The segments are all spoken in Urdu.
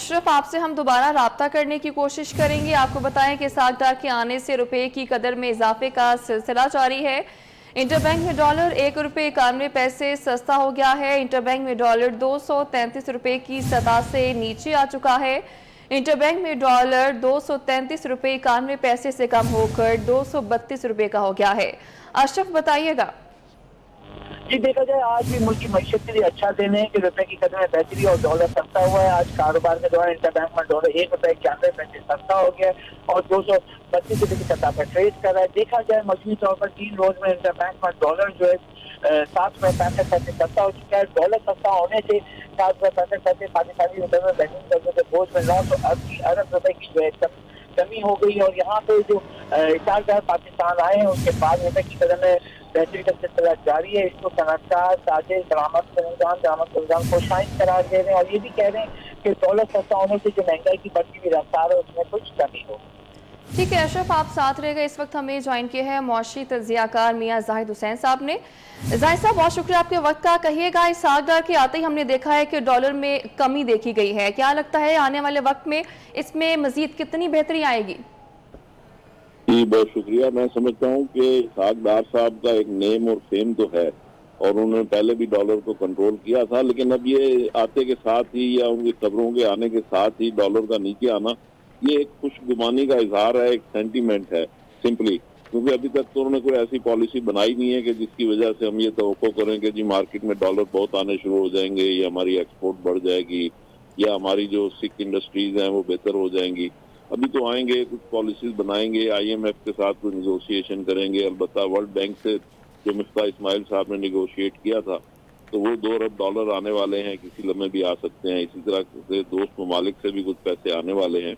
اشرف آپ سے ہم دوبارہ رابطہ کرنے کی کوشش کریں گے. آپ کو بتائیں کہ اسحاق ڈار کے آنے سے روپے کی قدر میں اضافے کا سلسلہ جاری ہے. انٹر بینک میں ڈالر 1 روپے 91 پیسے سستا ہو گیا ہے. انٹر بینک میں ڈالر 233 روپے کی سطح سے نیچے آ چکا ہے. انٹر بینک میں ڈالر 233 روپے 91 پیسے سے کم ہو کر 232 روپے کا ہو گیا ہے. اشرف بتائیے گا. جی دیکھا جائے آج بھی ملک کی معیشت کے لیے اچھا دن ہے کہ روپے کی قدر میں بہتری اور ڈالر سستا ہوا ہے. آج کاروبار کے دوران انٹر بینک میں ڈالر 1 روپے 91 پیسے سستا ہو گیا ہے اور 232 روپے کی سطح پر ٹریڈ کر رہا ہے. دیکھا جائے مجموعی طور پر 3 روز میں انٹر بینک میں ڈالر جو ہے 7 روپے 65 پیسے سستا ہو چکا ہے. ڈالر سستا ہونے سے 7 روپے 65 پیسے پاکستانی روپے میں بینکنگ کرنے کے بوجھ میں 980 ارب روپے کی جو ہے کمی ہو گئی. اور یہاں پہ جو اسحاق ڈار پاکستان آئے ہیں اس کے بعد روپے کی قدر میں بہتری کا سلسلہ جاری ہے. اس کو صنعت کار تاجر درآمد کنندگان خوشائند قرار دے رہے ہیں اور یہ بھی کہہ رہے ہیں کہ ڈالر سستا ہونے سے جو مہنگائی کی بڑھتی ہوئی رفتار ہے اس میں کچھ کمی ہو. ٹھیک ہے اشرف آپ ساتھ رہ گئے. اس وقت ہمیں جوائن کیا ہے معاشی تجزیہ کار میاں زاہد حسین صاحب نے. زاہد صاحب بہت شکریہ آپ کے وقت کا. کہیے گا اسحاق ڈار کے آتے ہی ہم نے دیکھا ہے کہ ڈالر میں کمی دیکھی گئی ہے. کیا لگتا ہے آنے والے وقت میں اس میں مزید کتنی بہتری آئے گی؟ جی بہت شکریہ. میں سمجھتا ہوں کہ اسحاق ڈار صاحب کا ایک نیم اور فیم تو ہے اور انہوں نے پہلے بھی ڈالر کو کنٹرول کیا تھا, لیکن اب یہ آتے کے ساتھ ہی یا ان کی خبروں کے آنے کے ساتھ ہی ڈالر کا نیچے آنا یہ ایک خوش گمانی کا اظہار ہے, ایک سینٹیمنٹ ہے سمپلی, کیونکہ ابھی تک تو انہوں نے کوئی ایسی پالیسی بنائی نہیں ہے کہ جس کی وجہ سے ہم یہ توقع کریں کہ جی مارکیٹ میں ڈالر بہت آنے شروع ہو جائیں گے یا ہماری ایکسپورٹ بڑھ جائے گی یا ہماری جو سکھ انڈسٹریز ہیں وہ بہتر ہو جائیں گی. ابھی تو آئیں گے, کچھ پالیسیز بنائیں گے, آئی ایم ایف کے ساتھ کوئی نیگوشیشن کریں گے. البتہ ورلڈ بینک سے جو مفتاح اسماعیل صاحب نے نیگوشیٹ کیا تھا تو وہ 2 ارب ڈالر آنے والے ہیں, کسی لمحے بھی آ سکتے ہیں. اسی طرح سے دوست ممالک سے بھی کچھ پیسے آنے والے ہیں.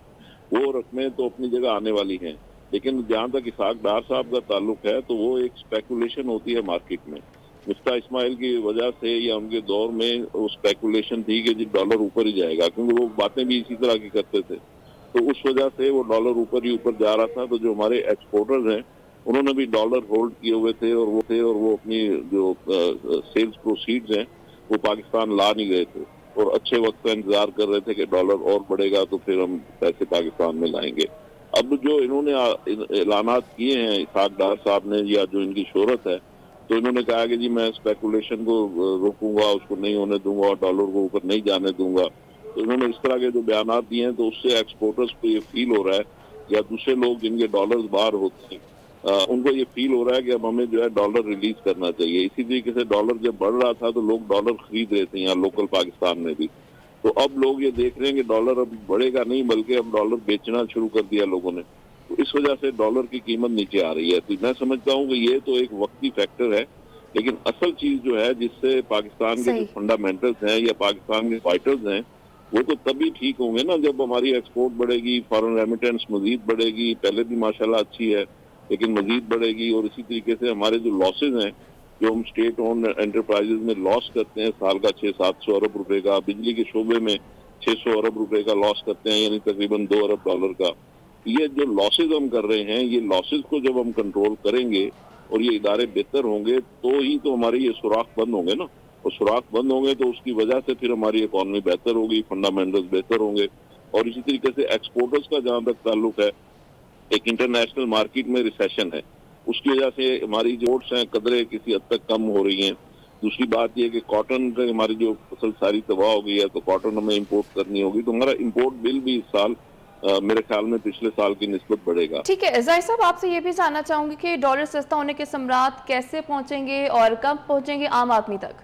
وہ رقمیں تو اپنی جگہ آنے والی ہیں, لیکن جہاں تک اسحاق ڈار صاحب کا تعلق ہے تو وہ ایک اسپیکولیشن ہوتی ہے مارکیٹ میں. مفتاح اسماعیل کی وجہ سے یا ان کے دور میں وہ اسپیکولیشن تھی کہ جی ڈالر اوپر ہی جائے گا, کیونکہ وہ باتیں بھی اسی طرح کی کرتے تھے, تو اس وجہ سے وہ ڈالر اوپر ہی اوپر جا رہا تھا. تو جو ہمارے ایکسپورٹرز ہیں انہوں نے بھی ڈالر ہولڈ کیے ہوئے تھے اور وہ اپنی جو سیلز پروسیڈز ہیں وہ پاکستان لا نہیں گئے تھے اور اچھے وقت کا انتظار کر رہے تھے کہ ڈالر اور بڑھے گا تو پھر ہم پیسے پاکستان میں لائیں گے. اب جو انہوں نے اعلانات کیے ہیں اسحاق ڈار صاحب نے یا جو ان کی شہرت ہے, تو انہوں نے کہا کہ جی میں اسپیکولیشن کو روکوں گا, اس کو نہیں ہونے دوں گا, ڈالر کو اوپر نہیں جانے دوں گا. تو انہوں نے اس طرح کے جو بیانات دیے ہیں تو اس سے ایکسپورٹرز کو یہ فیل ہو رہا ہے یا دوسرے لوگ جن کے ڈالرز باہر ہوتے ہیں ان کو یہ فیل ہو رہا ہے کہ اب ہمیں جو ہے ڈالر ریلیز کرنا چاہیے. اسی طریقے سے ڈالر جب بڑھ رہا تھا تو لوگ ڈالر خرید رہے تھے یہاں لوکل پاکستان میں بھی, تو اب لوگ یہ دیکھ رہے ہیں کہ ڈالر اب بڑھے گا نہیں بلکہ اب ڈالر بیچنا شروع کر دیا لوگوں نے, تو اس وجہ سے ڈالر کی قیمت نیچے آ رہی ہے. تو میں سمجھتا ہوں کہ یہ تو ایک وقتی فیکٹر ہے, لیکن اصل چیز جو ہے جس سے پاکستان کے جو فنڈامنٹلز ہیں یا پاکستان کے فائٹرز ہیں وہ تو تبھی ٹھیک ہوں گے نا جب ہماری ایکسپورٹ بڑھے گی, فارن ریمیٹنس مزید بڑھے گی. پہلے بھی ماشاءاللہ اچھی ہے لیکن مزید بڑھے گی. اور اسی طریقے سے ہمارے جو لاسز ہیں جو ہم اسٹیٹ اون انٹرپرائزز میں لاس کرتے ہیں سال کا 600-700 ارب روپے کا, بجلی کے شعبے میں 600 ارب روپے کا لاس کرتے ہیں یعنی تقریباً 2 ارب ڈالر کا. یہ جو لاسز ہم کر رہے ہیں یہ لاسز کو جب ہم کنٹرول کریں گے اور یہ ادارے بہتر ہوں گے تو ہی تو ہمارے یہ سوراخ بند ہوں گے نا, اور سوراخ بند ہوں گے تو اس کی وجہ سے پھر ہماری اکانومی بہتر ہوگی, فنڈامنٹلز بہتر ہوں گے. اور اسی طریقے سے ایکسپورٹرز کا جہاں تک تعلق ہے, ایک انٹرنیشنل مارکیٹ میں ریسیشن ہے, اس کی وجہ سے ہماری جو ایکسپورٹس ہیں قدرے کسی حد تک کم ہو رہی ہیں. دوسری بات یہ کہ کاٹن سے ہماری جو فصل ساری تباہ ہو گئی ہے تو کاٹن ہمیں امپورٹ کرنی ہوگی, تو ہمارا امپورٹ بل بھی اس سال میرے خیال میں پچھلے سال کی نسبت بڑھے گا. ٹھیک ہے زاہد صاحب آپ سے یہ بھی جاننا چاہوں گی کہ ڈالر سستا ہونے کے ثمرات کیسے پہنچیں گے اور کب پہنچیں گے عام آدمی تک؟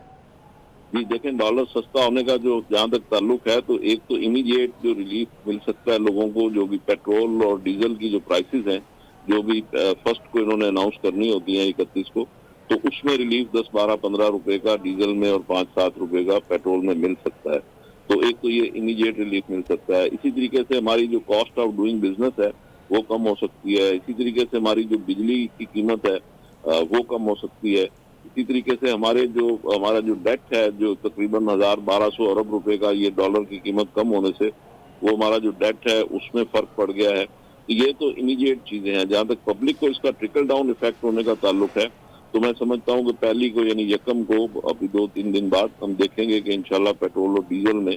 جی دیکھیں ڈالر سستا ہونے کا جو جہاں تک تعلق ہے تو ایک تو امیڈیٹ جو ریلیف مل سکتا ہے لوگوں کو, جو بھی پیٹرول اور ڈیزل کی جو پرائسز ہیں جو بھی فرسٹ کو انہوں نے اناؤنس کرنی ہوتی ہیں 31 کو, تو اس میں ریلیف 10-12-15 روپے کا ڈیزل میں اور 5-7 روپے کا پیٹرول میں مل سکتا ہے. تو ایک تو یہ امیڈیٹ ریلیف مل سکتا ہے. اسی طریقے سے ہماری جو کاسٹ آف ڈوئنگ بزنس ہے وہ کم ہو سکتی ہے. اسی طریقے سے ہماری جو بجلی کی قیمت ہے وہ کم ہو سکتی ہے. اسی طریقے سے ہمارا جو ڈیٹ ہے جو تقریباً 1200 ارب روپے کا, یہ ڈالر کی قیمت کم ہونے سے وہ ہمارا جو ڈیٹ ہے اس میں فرق پڑ گیا ہے. تو یہ تو امیڈیٹ چیزیں ہیں. جہاں تک پبلک کو اس کا ٹرکل ڈاؤن ایفیکٹ ہونے کا تعلق ہے تو میں سمجھتا ہوں کہ پہلی کو یعنی یکم کو ابھی 2-3 دن بعد ہم دیکھیں گے کہ انشاءاللہ پیٹرول اور ڈیزل میں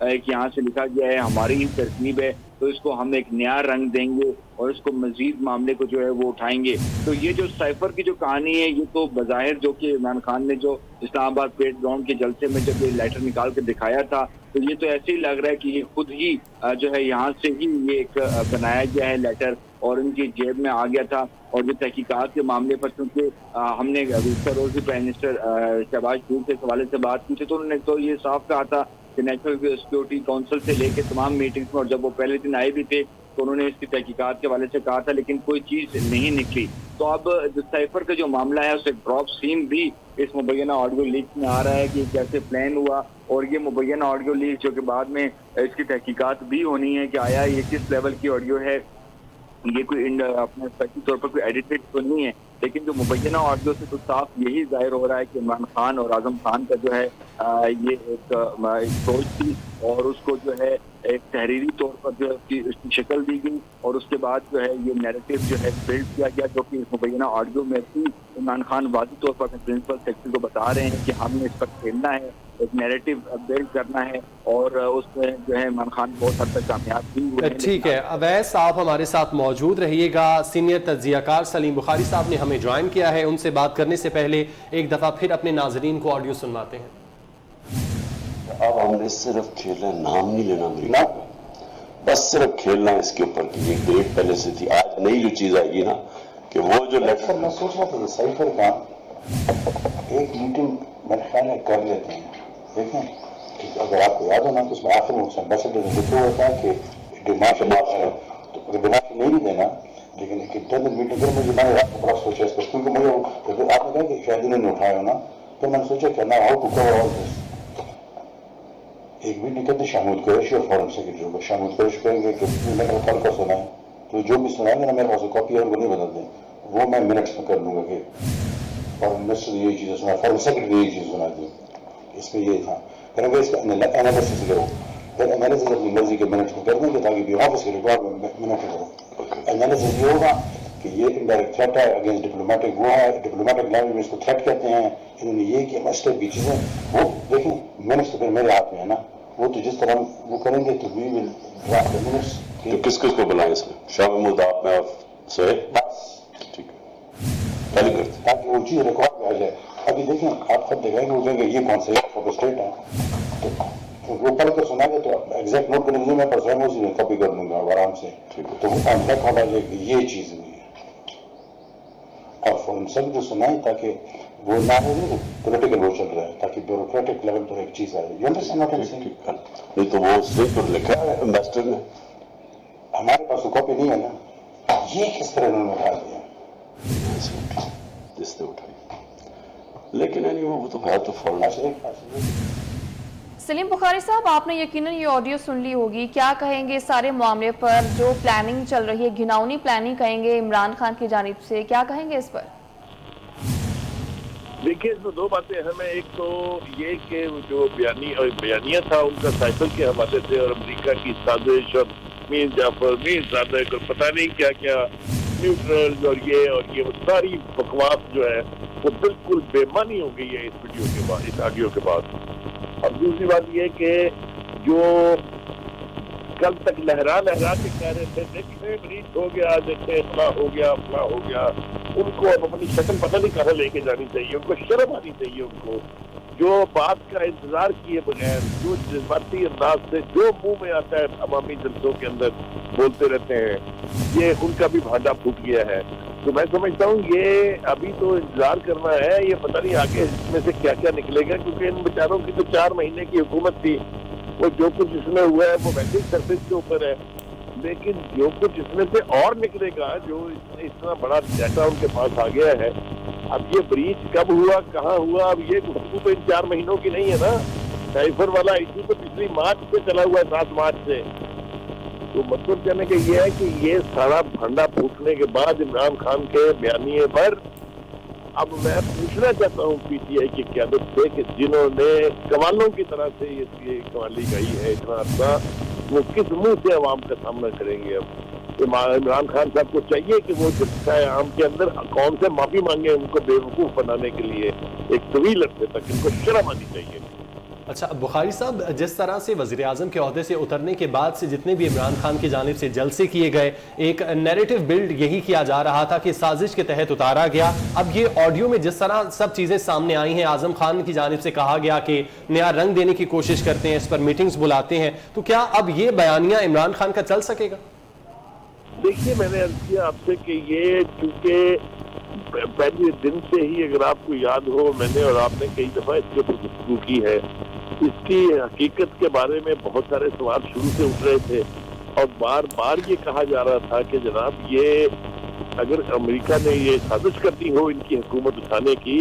ایک یہاں سے لکھا گیا ہے ہماری ہی ترکیب ہے تو اس کو ہم ایک نیا رنگ دیں گے اور اس کو مزید معاملے کو جو ہے وہ اٹھائیں گے. تو یہ جو سائفر کی جو کہانی ہے یہ تو بظاہر جو کہ عمران خان نے جو اسلام آباد پریڈ گراؤنڈ کے جلسے میں جب یہ لیٹر نکال کے دکھایا تھا تو یہ تو ایسے ہی لگ رہا ہے کہ یہ خود ہی جو ہے یہاں سے ہی یہ ایک بنایا گیا ہے لیٹر اور ان کی جیب میں آ گیا تھا. اور جو تحقیقات کے معاملے پر چونکہ ہم نے گزشتہ روز بھی پرائم منسٹر شہباز شریف کے حوالے سے بات کی تھی تو انہوں نے تو یہ صاف کہا تھا کہ نیشنل سیکورٹی کونسل سے لے کے تمام میٹنگز میں اور جب وہ پہلے دن آئے بھی تھے تو انہوں نے اس کی تحقیقات کے حوالے سے کہا تھا لیکن کوئی چیز نہیں نکلی. تو اب سائفر کا جو معاملہ ہے اسے ڈراپ سین بھی اس مبینہ آڈیو لیک میں آ رہا ہے کہ کیسے پلان ہوا اور یہ مبینہ آڈیو لیک جو کہ بعد میں اس کی تحقیقات بھی ہونی ہے کہ آیا یہ کس لیول کی آڈیو ہے, یہ کوئی اپنے سچی طور پر کوئی ایڈیٹڈ تو نہیں ہے لیکن جو مبینہ آڈیو سے تو صاف یہی ظاہر ہو رہا ہے کہ عمران خان اور اعظم خان کا جو ہے یہ ایک سوچ تھی اور اس کو جو ہے ایک تحریری طور پر جو ہے اس کی شکل دی گئی اور اس کے بعد جو ہے یہ نیریٹو جو ہے بلڈ کیا گیا جو کہ اس مبینہ آڈیو میں بھی عمران خان واضح طور پر اپنے پرنسپل سیکرٹری کو بتا رہے ہیں کہ ہم نے اس پر کھیلنا ہے, ایک نیریٹو بلڈ کرنا ہے اور اس میں جو ہے عمران خان بہت حد تک کامیاب بھی ہوئے ہیں. ٹھیک ہے اویس, آپ ہمارے ساتھ موجود رہیے گا. سینئر تجزیہ کار سلیم بخاری صاحب نے ہمیں جوائن کیا ہے, ان سے بات کرنے سے پہلے ایک دفعہ پھر اپنے ناظرین کو آڈیو سنواتے ہیں. اب ہم نے صرف کھیلنا, نام نہیں لینا امریکہ, بس صرف کھیلنا اس کے اوپر کہ یہ ڈیٹ پہلے سے تھی. آج نئی جو چیز آئے گی نا کہ وہ جو لیٹر میں سوچ رہا تھا سائفر کا ایک میٹنگ میرے خیال میں کر لیتے ہیں. دیکھیں اگر آپ کو یاد ہونا تو اس میں آخر میں ایمبیسڈر نے لکھا ہوتا ہے کہ ڈیمانڈ تو اگر ڈیمانڈ نہیں بھی دینا لیکن ایک انٹرنل میٹنگ کر مجھے میں نے رات کو بڑا سوچا اس پر کیونکہ مجھے آپ نے کہا کہ شاید انہوں نے اٹھایا ہونا پھر میں نے سوچا کہ نا ہاؤ ٹو کور آل دس. ایک میٹنگ کرتے شامود قریشی اور فورن سیکرٹری ہوگا. شامود قریشی کہیں گے کہ میں نے کل کا سنا ہے تو جو بھی سنائیں گے نا میرے پاس کاپی ہے وہ نہیں بدل دیں, وہ میں منٹس میں کر لوں گا کہ فورن منسٹر نے یہی چیزیں سنا, فورن سیکرٹری نے یہی چیز سنا دی, اس میں یہ تھا. پھر اگر اس کا انالیسس کرو پھر انالیسس اپنی مرضی کے منٹس میں کر دیں گے تاکہ بھی آفس کے ریکارڈ میں منٹ کرو. انالیسس یہ ہوگا کہ یہ انڈائریکٹ تھریٹ ہے اگینسٹ ڈپلومیٹک, وہ ہے ڈپلومیٹک لینگویج میں اس کو تھریٹ کہتے ہیں. انہوں نے یہ کیا مسٹر بھی چیزیں وہ دیکھیں منٹس تو پھر میرے ہاتھ میں ہے نا, وہ تو جس طرح وہ کریں گے تو وی ول ڈرافٹ دی منٹس. تو کس کس کو بلائیں اس میں شاہ محمود آپ میں سہیل بس ٹھیک ہے پہلے کرتے تاکہ وہ چیز ریکارڈ میں آ جائے. ابھی دیکھیں آپ خود دیکھیں گے وہ کہیں گے یہ کون سا فوٹو اسٹیٹ ہے تو وہ پڑھ کر سنا گے تو ایگزیکٹ نوٹ کریں گے میں پرسوں میں اسی میں کاپی کر لوں گا آرام سے تو وہ ریکارڈ آ جائے کہ یہ چیز ہوئی ہے اور فورن سیکرٹری سنائیں تاکہ وہ نہ ہو پولیٹیکل وہ چل رہا ہے تاکہ بیوروکریٹک لیول پر ایک چیز آئے. نہیں تو وہ صرف پر لکھا ہے امبیسڈر نے, ہمارے پاس تو کاپی نہیں ہے نا. یہ کس طرح انہوں نے اٹھا دیا جس نے اٹھائی لیکن وہ تو ہے تو فورن. سلیم بخاری صاحب, آپ نے یقیناً یہ آڈیو سن لی ہوگی, کیا کہیں گے سارے معاملے پر جو پلاننگ چل رہی ہے, گھناؤنی پلاننگ کہیں گے عمران خان کی جانب سے, کیا کہیں گے اس پر؟ دیکھیے اس میں دو باتیں اہم ہیں. ایک تو یہ کہ جو بیانیہ تھا ان کا سائیکل کے حوالے سے اور امریکہ کی سازش اور میر جعفر میر صادق اور پتہ نہیں کیا کیا نیوٹرل اور یہ ساری بکواس جو ہے وہ بالکل بے معنی ہو گئی ہے اس ویڈیو کے بعد, اس آڈیو کے بعد. اور دوسری بات یہ کہ جو کل تک لہرا کے کہہ رہے تھے دیکھیں بریچ ہو گیا, دیکھیں فلاں ہو گیا, ان کو اب اپنی شکل پتہ نہیں کہاں لے کے جانی چاہیے, ان کو شرم آنی چاہیے. ان کو جو بات کا انتظار کیے بغیر جو جذباتی انداز سے جو منہ میں آتا ہے عوامی جلسوں کے اندر بولتے رہتے ہیں, یہ ان کا بھی بھانڈا پھوٹ گیا ہے. تو میں سمجھتا ہوں یہ ابھی تو انتظار کرنا ہے, یہ پتہ نہیں آگے اس میں سے کیا کیا نکلے گا, کیونکہ ان بیچاروں کی تو 4 مہینے کی حکومت تھی. وہ جو کچھ اس میں ہوا ہے وہ ویسے ہی سرفیس کے اوپر ہے, لیکن جو کچھ اس میں سے اور نکلے گا, جو اتنا بڑا ڈیٹا ان کے پاس آ گیا ہے, اب یہ بریچ کب ہوا, کہاں ہوا, اب یہ گفتگو تو ان 4 مہینوں کی نہیں ہے نا. سائفر والا ایشو تو پچھلی مارچ سے چلا ہوا ہے, 7 مارچ سے. تو مطلب کہنے کا یہ ہے کہ یہ سارا بھنڈا پھوٹنے کے بعد عمران خان کے بیانیے پر اب میں پوچھنا چاہتا ہوں پی ٹی آئی کی قیادت سے کہ جنہوں نے قوالوں کی طرح سے یہ قوالی گائی ہے اتنا عرصہ, وہ کس منہ سے عوام کا سامنا کریں گے. اب عمران خان صاحب کو چاہیے کہ وہ جلسہ عام کے اندر قوم سے معافی مانگے ان کو بے وقوف بنانے کے لیے ایک طویل عرصے تک. ان کو شرم آنی چاہیے. اچھا بخاری صاحب، جس طرح سے وزیر اعظم کے عہدے سے اترنے کے بعد سے جتنے بھی عمران خان کی جانب سے جلسے کیے گئے، ایک نیریٹو بلڈ یہی کیا جا رہا تھا کہ سازش کے تحت اتارا گیا. اب یہ آڈیو میں جس طرح سب چیزیں سامنے آئی ہیں، اعظم خان کی جانب سے کہا گیا کہ نیا رنگ دینے کی کوشش کرتے ہیں، اس پر میٹنگز بلاتے ہیں، تو کیا اب یہ بیانیہ عمران خان کا چل سکے گا؟ دیکھیے، میں نے عرض کیا آپ سے کہ یہ چونکہ پہلے دن سے ہی، اگر آپ کو یاد ہو، میں نے اور آپ نے کئی دفعہ اس کے اوپر گفتگو کی ہے، اس کی حقیقت کے بارے میں بہت سارے سوال شروع سے اٹھ رہے تھے اور بار بار یہ کہا جا رہا تھا کہ جناب یہ اگر امریکہ نے یہ سازش کرتی ہو ان کی حکومت اٹھانے کی،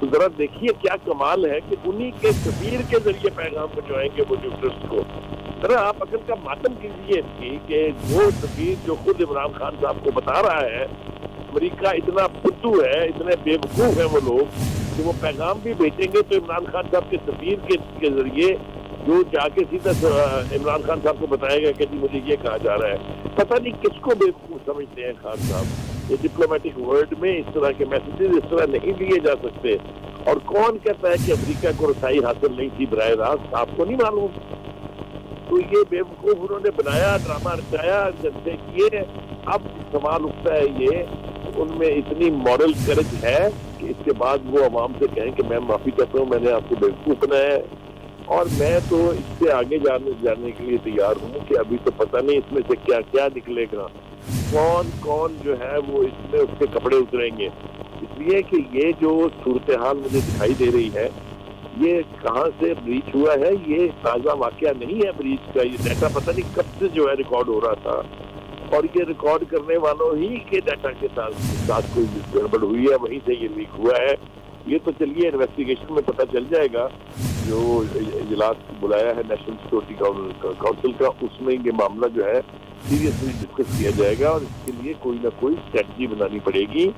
تو ذرا دیکھیے کیا کمال ہے کہ انہی کے سفیر کے ذریعے پیغام پہنچائیں گے وہ ڈکٹرس کو. ذرا آپ عقل کا ماتم کیجیے اس کی کہ وہ سفیر جو خود عمران خان صاحب کو بتا رہا ہے امریکہ اتنا بدھو ہے، اتنے بیوقوف ہیں وہ لوگ کہ وہ پیغام بھی بھیجیں گے تو عمران خان صاحب کے سفیر کے ذریعے جو جا کے سیدھا عمران خان صاحب کو بتائے گا کہ جی مجھے یہ کہا جا رہا ہے. پتہ نہیں کس کو بیوقوف سمجھتے ہیں خان صاحب. یہ ڈپلومیٹک ورلڈ میں اس طرح کے میسیجز اس طرح نہیں لیے جا سکتے. اور کون کہتا ہے کہ امریکہ کو رسائی حاصل نہیں تھی براہ راست؟ آپ کو نہیں معلوم؟ تو یہ بیوقوف انہوں نے بنایا، ڈرامہ رچایا، جلسے کیے. اب سوال اٹھتا ہے یہ ان میں اتنی مورل کرج ہے کہ اس کے بعد وہ عوام سے کہیں کہ میں معافی چاہتا ہوں، میں نے آپ کو بیوقوف بنایا ہے. اور میں تو اس سے آگے جانے کے لیے تیار ہوں کہ ابھی تو پتہ نہیں اس میں سے کیا کیا نکلے گا، کون جو ہے وہ اس میں اس کے کپڑے اتریں گے. اس لیے کہ یہ جو صورتحال مجھے دکھائی دے رہی ہے، یہ کہاں سے بریچ ہوا ہے، یہ تازہ واقعہ نہیں ہے بریچ کا. یہ ڈیٹا پتہ نہیں کب سے جو ہے ریکارڈ ہو رہا تھا اور یہ ریکارڈ کرنے والوں ہی کے ڈیٹا کے ساتھ کوئی گڑبڑ ہوئی ہے، وہیں سے یہ لیک ہوا ہے. یہ تو چلیے انویسٹیگیشن میں پتہ چل جائے گا. جو اجلاس بلایا ہے نیشنل سیکورٹی کونسل کا، اس میں یہ معاملہ جو ہے سیریسلی ڈسکس کیا جائے گا اور اس کے لیے کوئی نہ کوئی اسٹریٹجی بنانی پڑے گی.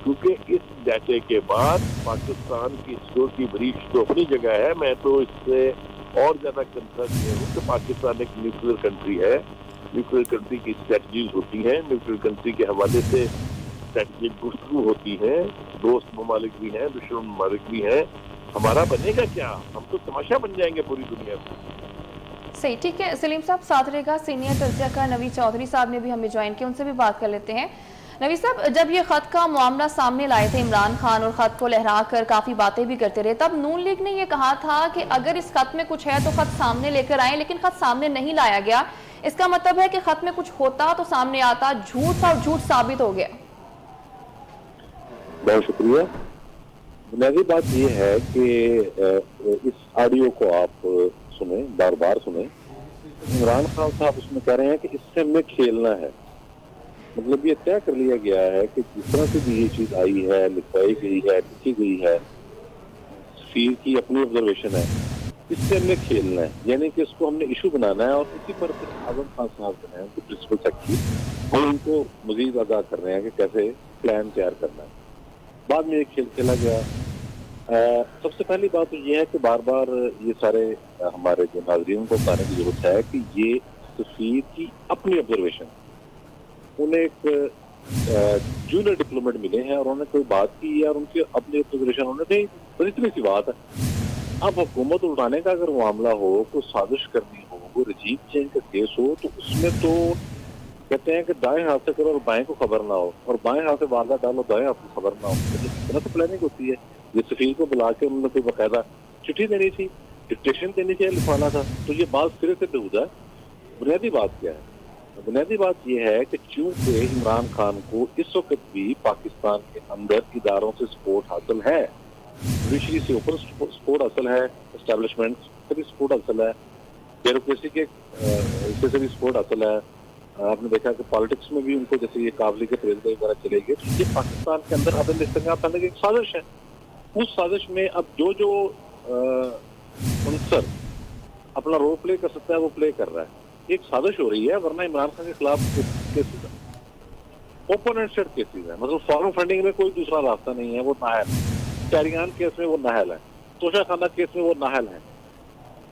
کیونکہ اس ڈیٹے کے بعد پاکستان کی سیکورٹی بریچ تو اپنی جگہ ہے. میں تو اس سے اور زیادہ کنسرن یہ ہوں کہ پاکستان ایک نیوکلیر کنٹری ہے. نیوکلیر کنٹری کی اسٹریٹجیز ہوتی ہیں، نیوکلیر کنٹری کے حوالے سے اسٹریٹجک گفتگو ہوتی ہیں. دوست ممالک بھی ہیں، دشمن ممالک بھی ہیں. ہمارا بنے گا کیا؟ ہم تو تماشا بن جائیں گے پوری دنیا سے. صحیح، ٹھیک ہے سلیم صاحب ساتھ رہے گا. سینئر تجزیہ کار نوید چودھری صاحب نے بھی ہمیں جوائن کیا، ان سے بھی بات کر لیتے ہیں. نوید صاحب، جب یہ خط کا معاملہ سامنے لائے تھے عمران خان اور خط کو لہرا کر کافی باتیں بھی کرتے رہے، تب نون لیگ نے یہ کہا تھا کہ اگر اس خط میں کچھ ہے تو خط سامنے لے کر آئیں، لیکن خط سامنے نہیں لایا گیا. اس کا مطلب ہے کہ خط میں کچھ ہوتا تو سامنے آتا، جھوٹ تھا اور جھوٹ ثابت ہو گیا. بہت شکریہ. بنیادی بات یہ ہے کہ اس آڈیو کو آپ سنیں، بار بار سنیں. عمران خان صاحب اس میں کہہ رہے ہیں کہ اس سے ہمیں کھیلنا ہے. مطلب یہ طے کر لیا گیا ہے کہ جس طرح سے بھی یہ چیز آئی ہے، لکھوائی گئی ہے، لکھی گئی ہے، سفیر کی اپنی آبزرویشن ہے، اس سے ہمیں کھیلنا ہے. یعنی کہ اس کو ہم نے ایشو بنانا ہے اور اسی پر اعظم خان صاحب جو ہیں پرنسپل سیکرٹری اور ان کو مزید آگاہ کر رہے ہیں کہ کیسے پلان تیار کرنا ہے. بعد میں یہ کھیل کھیلا گیا. سب سے پہلی بات تو یہ ہے کہ بار بار یہ سارے ہمارے جو ناظرین کو بتانے کی ضرورت ہے کہ یہ سفیر کی اپنی آبزرویشن، انہیں ایک جونیئر ڈپلومیٹ ملے ہیں اور انہوں نے کوئی بات کی ہے اور ان کی اپنی آبزرویشن انہوں نے دی. بس اتنی سی بات ہے. اب حکومت اٹھانے کا اگر معاملہ ہو، کوئی سازش کرنی ہو، کوئی رجیم چینج کا کیس ہو، تو اس میں تو کہتے ہیں کہ دائیں ہاتھ سے کرو اور بائیں کو خبر نہ ہو، اور بائیں ہاتھ سے واردات ڈالو دائیں ہاتھ کو خبر نہ ہو. اتنا تو پلاننگ ہوتی ہے. یہ سفیر کو بلا کے انہوں نے کوئی باقاعدہ چٹھی دینی تھی، ڈکٹیشن دینی چاہیے، لکھوانا تھا. تو یہ بات سرے سے بےہودہ ہے. بنیادی بات کیا ہے؟ بنیادی بات یہ ہے کہ چونکہ عمران خان کو اس وقت بھی پاکستان کے اندر اداروں سے سپورٹ حاصل ہے، جوڈیشری سے اوپر سپورٹ حاصل ہے، اسٹیبلشمنٹ سے بھی سپورٹ حاصل ہے، بیوروکریسی کے حصے سے بھی سپورٹ حاصل ہے. آپ نے دیکھا کہ پالیٹکس میں بھی ان کو جیسے یہ قابلی کے پریزیڈنٹ وغیرہ چلے گئے. یہ پاکستان کے اندر عدم استحکام کرنے کی ایک سازش ہے. اس سازش میں اب جو عنصر اپنا رول پلے کر سکتا ہے وہ پلے کر رہا ہے. ایک سازش ہو رہی ہے، ورنہ عمران خان کے خلاف کیسز ہیں، اوپن اینڈ شٹ کیسز ہیں. مطلب فارم فنڈنگ میں کوئی دوسرا راستہ نہیں ہے، وہ نااہل ہے. چیریان کیس میں وہ نااہل ہے، توشہ خانہ کیس میں وہ نااہل ہے.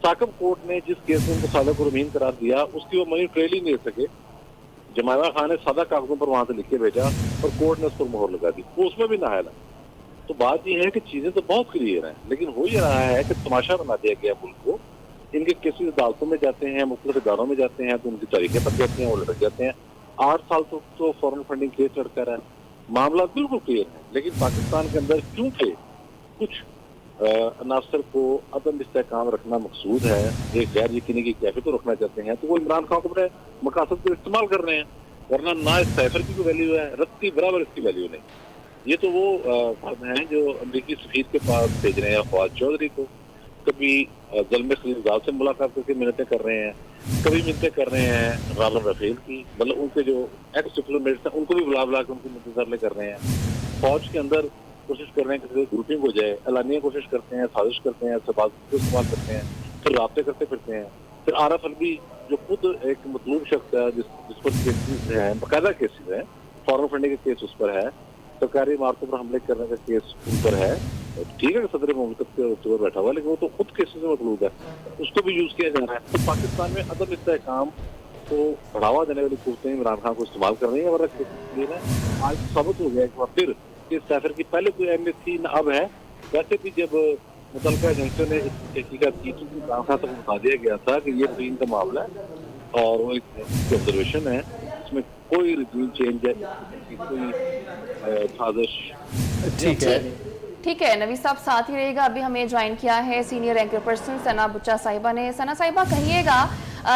ثاقب کورٹ نے جس کیس میں ان کو صادق و رمین قرار دیا اس کی وہ منی ٹریل ہی نہیں دے سکے. جمائمہ خان نے سادہ کاغذوں پر وہاں سے لکھ کے بھیجا اور کورٹ نے اس پر مہر لگا دی، وہ اس میں بھی نااہل ہے. تو بات یہ ہے کہ چیزیں تو بہت کلیئر ہیں، لیکن ہو یہ رہا ہے کہ تماشا بنا دیا گیا ملک کو. ان کے کیسز عدالتوں میں جاتے ہیں، مختلف اداروں میں جاتے ہیں تو ان کی تاریخیں پڑ جاتی ہیں، وہ لڑک جاتے ہیں. 8 سال تو فورن فنڈنگ کیس لڑتا رہا. معاملات بالکل کلیئر ہیں، لیکن پاکستان کے اندر کیونکہ کچھ عناصر کو عدم استحکام رکھنا مقصود ہے، ایک غیر یقینی کی کیفیت کو رکھنا چاہتے ہیں، تو وہ عمران خان کو اپنے مقاصد کو استعمال کر رہے ہیں. ورنہ نہ اس سائفر کی کوئی ویلیو ہے، رتی برابر اس کی ویلیو نہیں. یہ تو وہ فرد ہیں جو امریکی سفیر کے پاس بھیج رہے ہیں فواد چودھری کو، کبھی زلمے خلیلزاد سے ملاقات کر کے منتیں کر رہے ہیں، کبھی منتیں کر رہے ہیں غالب رفیل کی، مطلب ان کے جو ایکس ڈپلومیٹس ہیں ان کو بھی بلا کے ان کی منتظر کر رہے ہیں. فوج کے اندر کوشش کر رہے ہیں کہ گروپنگ ہو جائے، اعلانیہ کوشش کرتے ہیں، سازش کرتے ہیں، سباز کو استعمال کرتے ہیں، پھر رابطے کرتے پھرتے ہیں. پھر عارف الوی جو خود ایک مطلوب شخص ہے جس پر کیسز ہیں، باقاعدہ کیسز ہیں، فورن فنڈنگ کا کیس اس پر ہے، سرکاری عمارتوں پر حملے کرنے کا کیس ان پر ہے. ٹھیک ہے کہ صدر مملکت کے اوپر بیٹھا ہوا، لیکن وہ تو خود کیسز میں مطلوب ہے، اس کو بھی یوز کیا جا رہا ہے. تو پاکستان میں عدم استحکام کو بڑھاوا دینے والی قوتیں عمران خان کو استعمال کر رہی ہیں. اور آج ثابت ہو گیا ایک بار پھر کہ سائفر کی پہلے کوئی اہمیت تھی نہ اب ہے. ویسے بھی جب متعلقہ ایجنسیوں نے اس تحقیقات کی تو عمران خان تک بتا دیا گیا تھا کہ یہ ٹرین کا معاملہ ہے اور وہ ایک آبزرویشن ہے، اس میں کوئی ریجیم چینج ہے، کوئی سازش. ٹھیک ہے نوی صاحب ساتھ ہی رہے گا. ابھی ہمیں جوائن کیا ہے سینئر اینکر پرسن ثنا بچا صاحبہ نے. ثنا صاحبہ کہیے گا،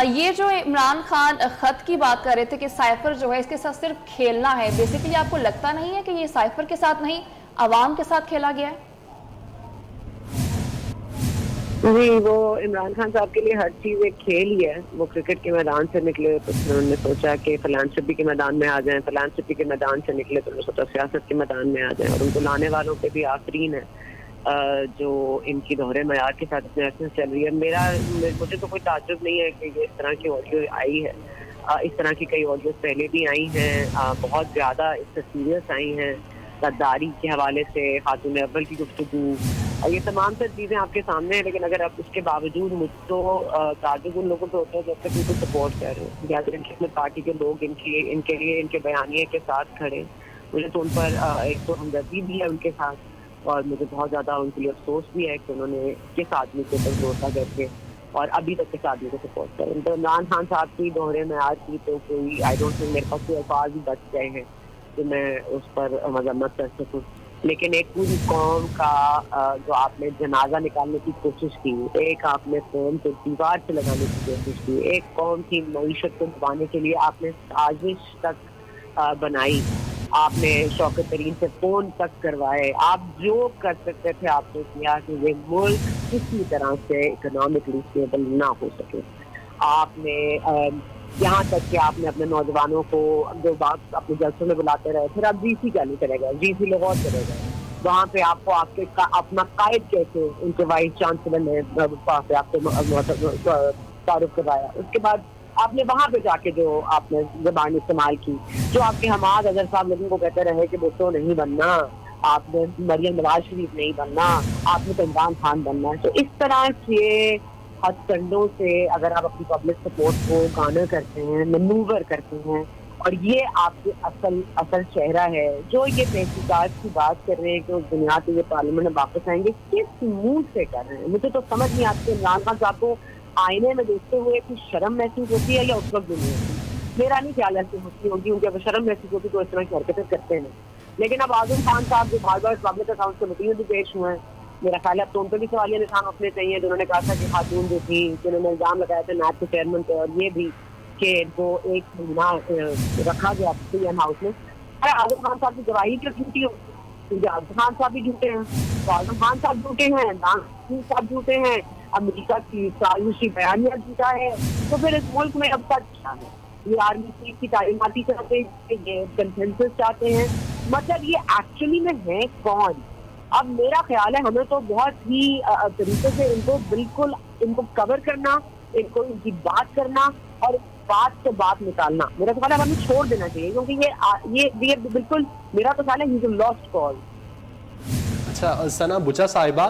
یہ جو عمران خان خط کی بات کر رہے تھے کہ سائفر جو ہے اس کے ساتھ صرف کھیلنا ہے، بیسیکلی آپ کو لگتا نہیں ہے کہ یہ سائفر کے ساتھ نہیں عوام کے ساتھ کھیلا گیا ہے؟ جی، وہ عمران خان صاحب کے لیے ہر چیز ایک کھیل ہی ہے. وہ کرکٹ کے میدان سے نکلے تو انہوں نے سوچا کہ فلانتھرپی کے میدان میں آ جائیں، فلانتھرپی کے میدان سے نکلے تو انہوں نے سوچا سیاست کے میدان میں آ جائیں. اور ان کو لانے والوں پہ بھی آفرین ہے جو ان کی دوہرے معیار کے ساتھ اپنے عرصے چل رہی ہے. مجھے تو کوئی تعجب نہیں ہے کہ یہ اس طرح کی آڈیو آئی ہے. اس طرح کی کئی آڈیوز پہلے بھی آئی ہیں، بہت زیادہ اس سے سیریس آئی ہیں. غداری کے حوالے سے خاتون اول کی گفتگو، یہ تمام تر چیزیں آپ کے سامنے ہیں. لیکن اگر آپ اس کے باوجود مجھ تو تعجب ان لوگوں پہ ہوتا ہے جب تک ان کو سپورٹ کر رہے ہیں، یا پھر اپنے پارٹی کے لوگ ان کے لیے ان کے بیانیے کے ساتھ کھڑے. مجھے تو ان پر ایک تو ہمدردی بھی ہے ان کے ساتھ، اور مجھے بہت زیادہ ان کے لیے افسوس بھی ہے کہ انہوں نے کس آدمی کے اوپر بھروسہ کر کے اور ابھی تک کس آدمی کو سپورٹ کریں. تو عمران خان صاحب کی دوہرے معیار کی تو کوئی آئی ڈونٹ تھنک میرے پاس کوئی الفاظ ہی بچ گئے ہیں کہ میں اس پر مذمت کر سکوں. لیکن ایک پوری قوم کا جو آپ نے جنازہ نکالنے کی کوشش کی، ایک آپ نے قوم کو دیوار سے لگانے کی کوشش کی، ایک قوم کی معیشت کو دبانے کے لیے آپ نے سازش تک بنائی، آپ نے شوکت ترین سے فون تک کروائے، آپ جو کر سکتے تھے آپ نے کیا کہ یہ ملک کسی طرح سے اکنامکلی اسٹیبل نہ ہو سکے. آپ نے یہاں تک کہ آپ نے اپنے نوجوانوں کو جو بات اپنے جلسوں میں بلاتے رہے، پھر آپ جی سی کہنے چلے گئے، جی سی لاہور چلے گئے، وہاں پہ آپ کو آپ کے اپنا قائد کیسے ان کے وائس چانسلر نے وہاں پہ آپ کو تعارف کروایا. اس کے بعد آپ نے وہاں پہ جا کے جو آپ نے زبان استعمال کی، جو آپ کے حماد اظہر صاحب لوگوں کو کہتے رہے کہ بھٹو نہیں بننا، آپ نے مریم نواز شریف نہیں بننا، آپ نے عمران خان بننا ہے. تو اس طرح کے ہتھ کنڈوں سے اگر آپ اپنی پبلک سپورٹ کو گارنر کرتے ہیں، مینوور کرتے ہیں، اور یہ آپ کے اصل چہرہ ہے جو یہ تحقیقات کی بات کر رہے ہیں کہ اس دنیا سے یہ پارلیمنٹ میں واپس آئیں گے، کس منہ سے کر رہے ہیں؟ مجھے تو سمجھ نہیں آتی. عمران خان صاحب کو آئینے میں دیکھتے ہوئے کچھ شرم محسوس ہوتی ہے یا اس وقت بھی نہیں ہوتی؟ میرا نہیں خیال ہے کہ ہوتی ہوگی، کیونکہ اگر شرم محسوس ہوتی تو اس طرح کی حرکتیں کرتے ہیں. لیکن اب اعظم خان صاحب جو بار بار پبلک اکاؤنٹ کمیٹی میں بھی پیش ہوئے ہیں، میرا خیال ہے اب تو ان پہ بھی سوالیہ نشان اٹھنے چاہیے. جنہوں نے کہا تھا کہ خاتون جو تھی جنہوں نے الزام لگایا تھا نیب کے چیئرمین پہ، اور یہ بھی کہ ان کو ایک مہینہ رکھا گیا پی ایم ہاؤس میں. اعظم خان صاحب کی گواہی کیوں جھوٹی ہو؟ کیونکہ اعظم خان صاحب بھی جھوٹے ہیں، تو اعظم خان صاحب جھوٹے ہیں، عمران خان صاحب جھوٹے ہیں، امریکہ کی سازشی بیانیہ جھوٹا ہے. تو پھر اس ملک میں اب تک کیا ہے؟ یہ آرمی چیف کی تعلیماتی چاہتے ہیں، یہ کنسنسس چاہتے ہیں، مطلب یہ ایکچولی میں ہے کون؟ اب میرا خیال ہے ہمیں تو بہت ہی طریقے سے ان کو بالکل ان کو کور کرنا، ان کو ان کی بات کرنا اور بات سے بات نکالنا، میرا تو خیال ہے ہمیں چھوڑ دینا چاہیے، کیونکہ یہ بالکل میرا تو خیال ہے ہی از اے لاسٹ کال. اچھا ثنا بچا صاحبہ،